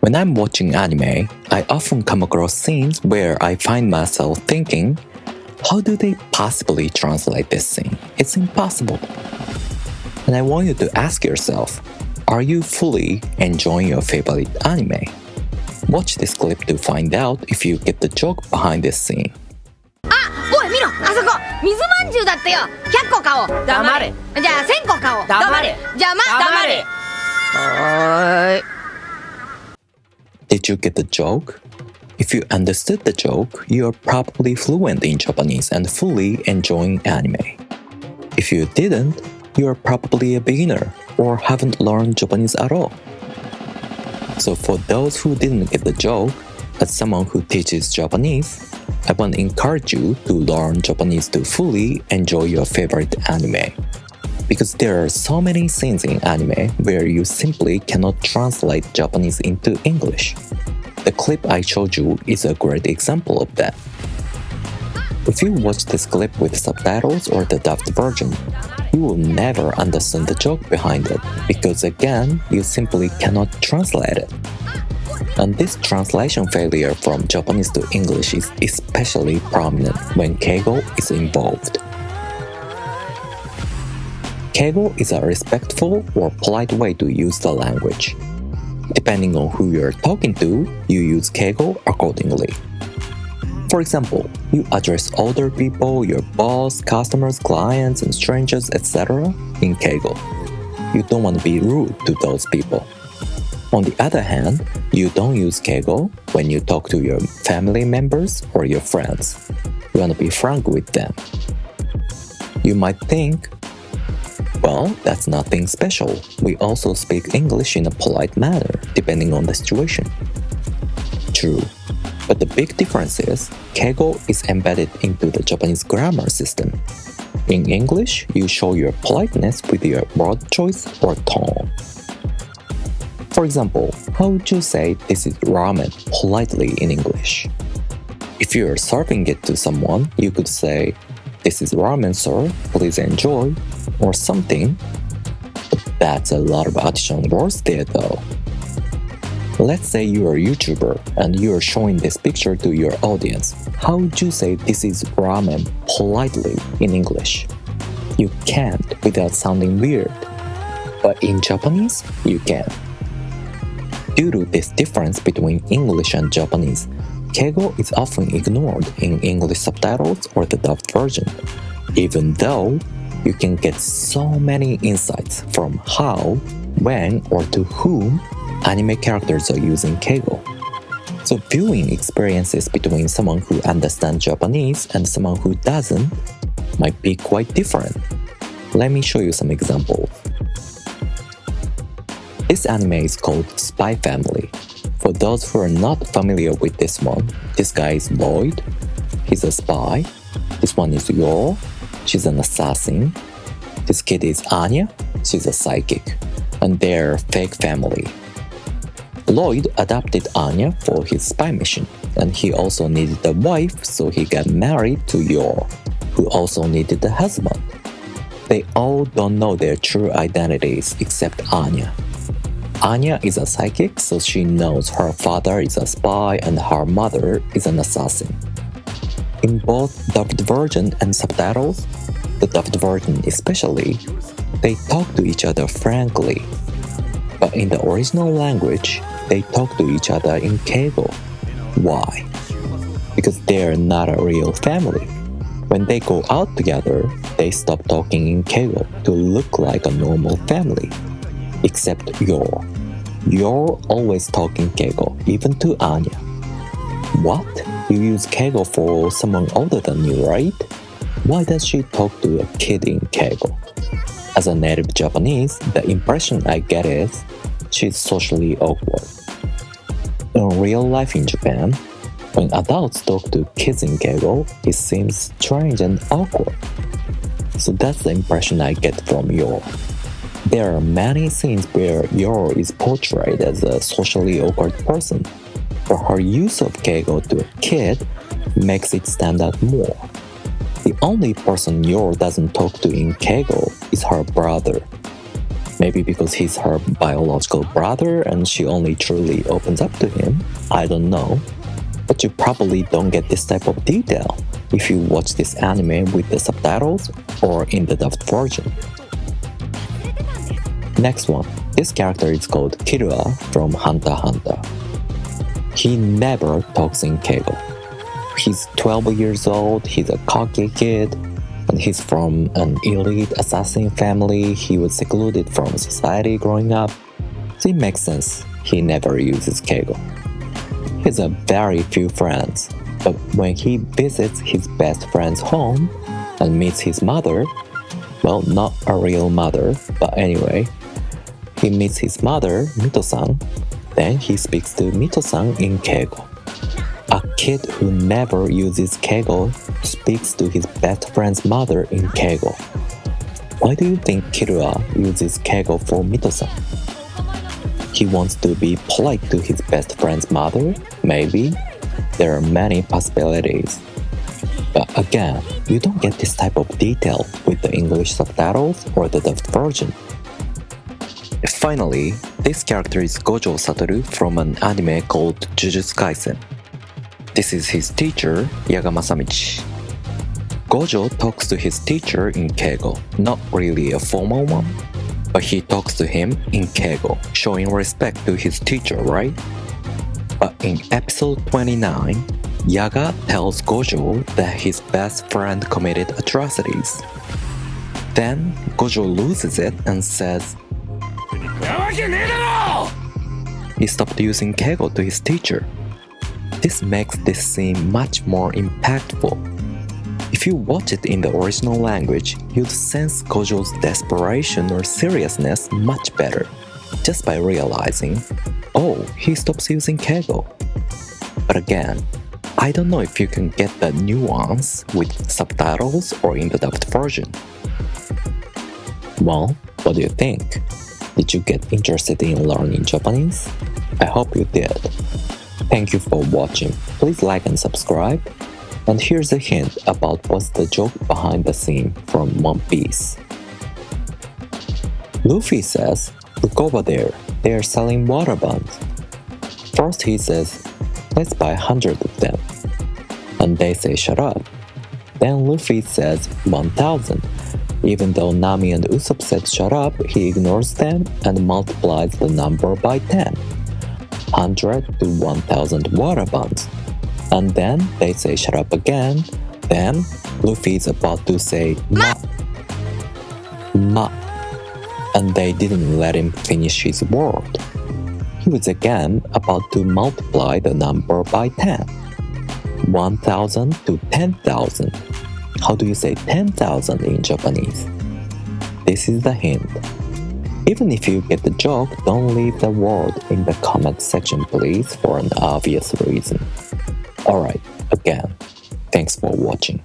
When I'm watching anime, I often come across scenes where I find myself thinking, how do they possibly translate this scene? It's impossible. And I want you to ask yourself, are you fully enjoying your favorite anime? Watch this clip to find out if you get the joke behind this scene. おい見ろあそこ水まんじゅうだってよ100個買おう黙れじゃあ1000個買おう黙れ邪魔黙れはーい Did you get the joke? If you understood the joke, you are probably fluent in Japanese and fully enjoying anime. If you didn't, you are probably a beginner or haven't learned Japanese at all. So for those who didn't get the joke, as someone who teaches Japanese, I want to encourage you to learn Japanese to fully enjoy your favorite anime. Because there are so many scenes in anime where you simply cannot translate Japanese into English. The clip I showed you is a great example of that. If you watch this clip with subtitles or the dubbed version, you will never understand the joke behind it because again, you simply cannot translate it. And this translation failure from Japanese to English is especially prominent when Keigo is involved. Keigo is a respectful or polite way to use the language. Depending on who you're talking to, you use Keigo accordingly. For example, you address older people, your boss, customers, clients, and strangers, etc. in Keigo. You don't want to be rude to those people. On the other hand, you don't use Keigo when you talk to your family members or your friends. You want to be frank with them. You might think, well, that's nothing special. We also speak English in a polite manner, depending on the situation. True. But the big difference is, Keigo is embedded into the Japanese grammar system. In English, you show your politeness with your word choice or tone. For example, how would you say this is ramen politely in English? If you're serving it to someone, you could say, "This is ramen, sir, please enjoy," or something. But that's a lot of additional words there though. Let's say you're a YouTuber and you're showing this picture to your audience. How would you say this is ramen politely in English? You can't without sounding weird. But in Japanese, you can. Due to this difference between English and Japanese, Keigo is often ignored in English subtitles or the dubbed version, even though you can get so many insights from how, when, or to whom anime characters are using Keigo. So viewing experiences between someone who understands Japanese and someone who doesn't might be quite different. Let me show you some examples. This anime is called Spy Family. For those who are not familiar with this one, this guy is Lloyd, he's a spy. This one is Yor, she's an assassin. This kid is Anya, she's a psychic. And they're a fake family. Lloyd adopted Anya for his spy mission, and he also needed a wife, so he got married to Yor, who also needed a husband. They all don't know their true identities except Anya. Anya is a psychic, so she knows her father is a spy and her mother is an assassin. In both dubbed version and subtitles, the dubbed version especially, they talk to each other frankly. But in the original language, they talk to each other in Keigo. Why? Because they're not a real family. When they go out together, they stop talking in Keigo to look like a normal family. Except Yor. Yor always talk in Keigo, even to Anya. What? You use Keigo for someone older than you, right? Why does she talk to a kid in Keigo? As a native Japanese, the impression I get is she's socially awkward. In real life in Japan, when adults talk to kids in Keigo, it seems strange and awkward. So that's the impression I get from Yor. There are many scenes where Yor is portrayed as a socially awkward person, but her use of Keigo to a kid makes it stand out more. The only person Yor doesn't talk to in Keigo is her brother. Maybe because he's her biological brother and she only truly opens up to him. I don't know. But you probably don't get this type of detail if you watch this anime with the subtitles or in the dubbed version. Next one. This character is called Kirua from Hunter x Hunter. He never talks in Keigo. He's 12 years old, he's a cocky kid, and he's from an elite assassin family. He was secluded from society growing up, so it makes sense he never uses Keigo. He has a very few friends, but when he visits his best friend's home and meets his mother, well, not a real mother, but anyway, he meets his mother, Mito-san, then he speaks to Mito-san in Keigo. A kid who never uses Keigo speaks to his best friend's mother in Keigo. Why do you think Kirua uses Keigo for Mito-san? He wants to be polite to his best friend's mother? Maybe. There are many possibilities. But again, you don't get this type of detail with the English subtitles or the dubbed version. Finally, this character is Gojo Satoru from an anime called Jujutsu Kaisen. This is his teacher, Yaga Masamichi. Gojo talks to his teacher in Keigo, not really a formal one, but he talks to him in Keigo, showing respect to his teacher, right? But in episode 29, Yaga tells Gojo that his best friend committed atrocities. Then Gojo loses it and says, he stopped using Keigo to his teacher. This makes this scene much more impactful. If you watch it in the original language, you'd sense Gojo's desperation or seriousness much better, just by realizing, oh, he stops using Keigo. But again, I don't know if you can get that nuance with subtitles or in the dubbed version. Well, what do you think? Did you get interested in learning Japanese? I hope you did. Thank you for watching. Please like and subscribe. And here's a hint about what's the joke behind the scene from One Piece. Luffy says, look over there, they are selling water buns. First he says, let's buy 100 of them. And they say shut up. Then Luffy says 1,000. Even though Nami and Usopp said shut up, he ignores them and multiplies the number by 10. 100 to 1,000 water buns. And then they say shut up again. Then Luffy is about to say ma. And they didn't let him finish his word. He was again about to multiply the number by 10. 1,000 to 10,000. How do you say 10,000 in Japanese? This is the hint. Even if you get the joke, don't leave the word in the comment section please for an obvious reason. Alright, again, thanks for watching.